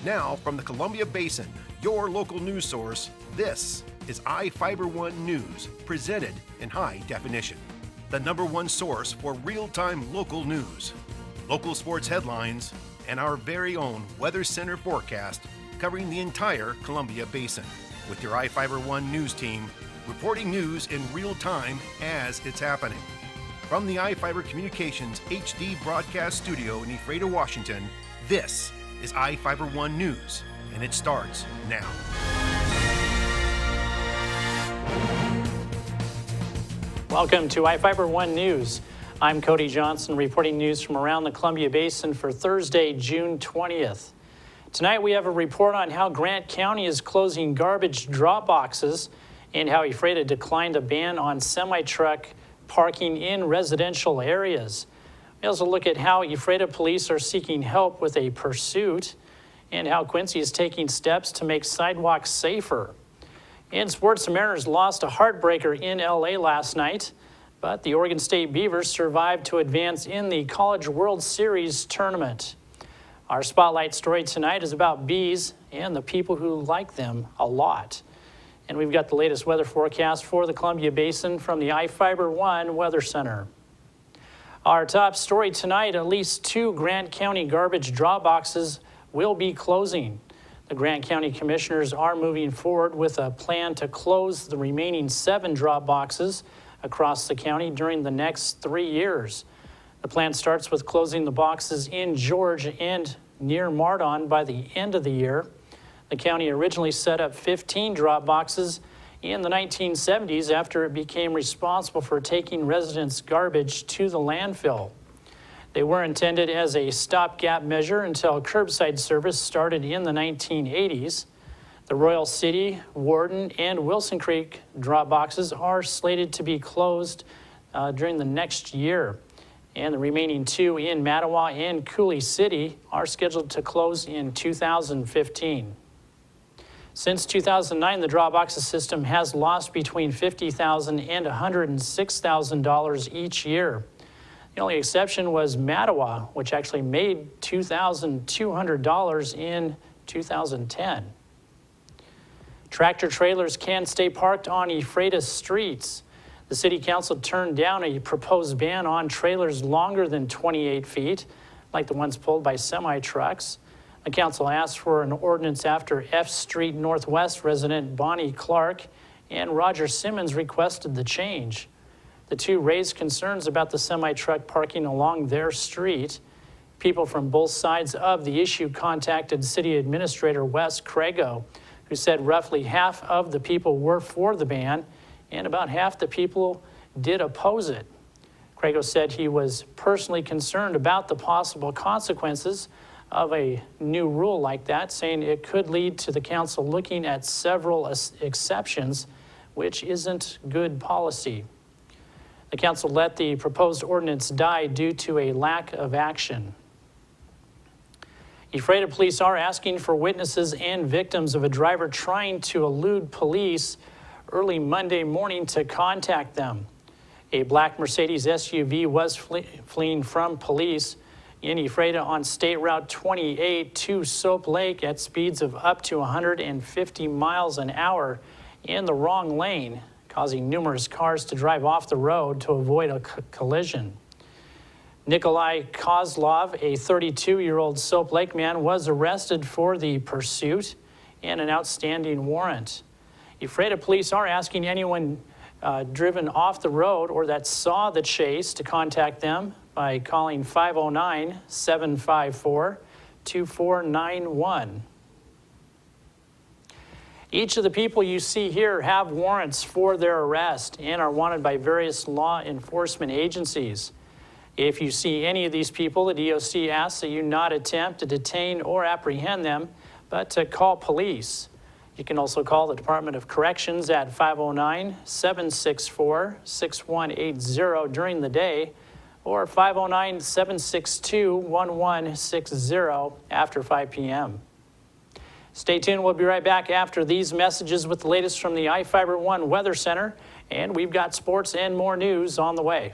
Now, from the Columbia Basin, your local news source, this is iFIBER 1 News, presented in high definition. The #1 source for real-time local news, local sports headlines, and our very own Weather Center forecast covering the entire Columbia Basin. With your iFIBER 1 News team, reporting news in real time as it's happening. From the iFIBER Communications HD broadcast studio in Ephrata, Washington, this is iFIBER 1 News, and it starts now. Welcome to iFIBER 1 News. I'm Cody Johnson reporting news from around the Columbia Basin for Thursday, June 20th. Tonight we have a report on how Grant County is closing garbage drop boxes and how Ephrata declined a ban on semi-truck parking in residential areas. We also look at how Ephrata police are seeking help with a pursuit and how Quincy is taking steps to make sidewalks safer. In sports, the Mariners lost a heartbreaker in LA last night, but the Oregon State Beavers survived to advance in the College World Series tournament. Our spotlight story tonight is about bees and the people who like them a lot. And we've got the latest weather forecast for the Columbia Basin from the iFIBER 1 Weather Center. Our top story tonight, at least 2 Grant County garbage drop boxes will be closing. The Grant County Commissioners are moving forward with a plan to close the remaining 7 drop boxes across the county during the next 3 years. The plan starts with closing the boxes in George and near Mardon by the end of the year. The county originally set up 15 drop boxes in the 1970s after it became responsible for taking residents' garbage to the landfill. They were intended as a stopgap measure until curbside service started in the 1980s. The Royal City, Warden, and Wilson Creek drop boxes are slated to be closed during the next year. And the remaining 2 in Mattawa and Cooley City are scheduled to close in 2015. Since 2009, the drop boxes system has lost between $50,000 and $106,000 each year. The only exception was Mattawa, which actually made $2,200 in 2010. Tractor trailers can stay parked on Ephrata streets. The City Council turned down a proposed ban on trailers longer than 28 feet, like the ones pulled by semi-trucks. The council asked for an ordinance after F Street Northwest resident Bonnie Clark and Roger Simmons requested the change. The two raised concerns about the semi-truck parking along their street. People from both sides of the issue contacted City Administrator Wes Crago, who said roughly half of the people were for the ban and about half the people did oppose it. Crago said he was personally concerned about the possible consequences of a new rule like that, saying it could lead to the council looking at several exceptions, which isn't good policy. The council let the proposed ordinance die due to a lack of action. Ephrata police are asking for witnesses and victims of a driver trying to elude police early Monday morning to contact them. A black Mercedes SUV was fleeing from police in Ephrata on State Route 28 to Soap Lake at speeds of up to 150 miles an hour in the wrong lane, causing numerous cars to drive off the road to avoid a collision. Nikolai Kozlov, a 32-year-old Soap Lake man, was arrested for the pursuit and an outstanding warrant. Ephrata police are asking anyone driven off the road or that saw the chase to contact them by calling 509-754-2491. Each of the people you see here have warrants for their arrest and are wanted by various law enforcement agencies. If you see any of these people, the DOC asks that you not attempt to detain or apprehend them, but to call police. You can also call the Department of Corrections at 509-764-6180 during the day or 509-762-1160 after 5 p.m. Stay tuned. We'll be right back after these messages with the latest from the iFIBER 1 Weather Center, and we've got sports and more news on the way.